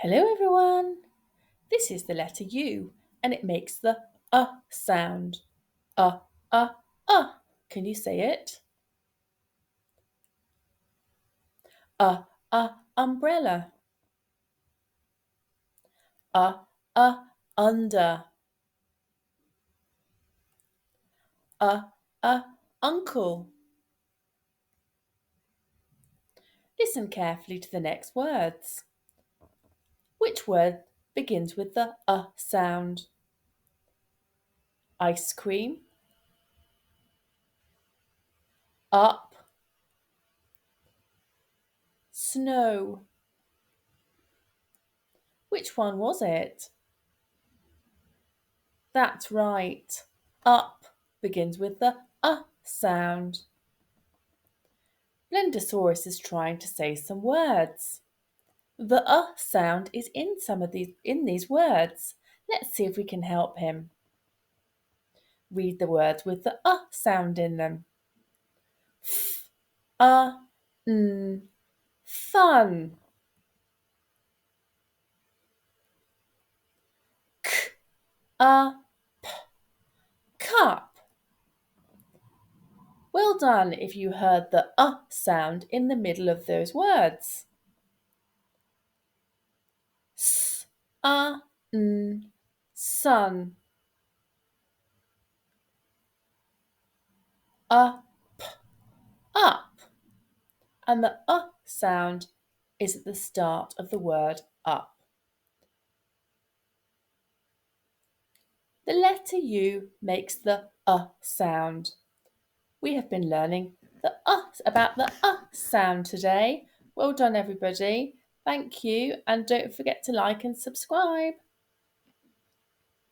Hello everyone! This is the letter U and it makes the sound. Uh. Can you say it? Umbrella. Under. Uncle. Listen carefully to the next words. Which word begins with the sound? Ice cream. Up. Snow. Which one was it? That's right. Up begins with the sound. Blendosaurus is trying to say some words. The sound is in these words. Let's see if we can help him. Read the words with the sound in them. Fun. P, cup. Well done if you heard the sound in the middle of those words. Sun. Up. And the sound is at the start of the word up. The letter U makes the sound. We have been learning about the sound today. Well done, everybody. Thank you, and don't forget to like and subscribe.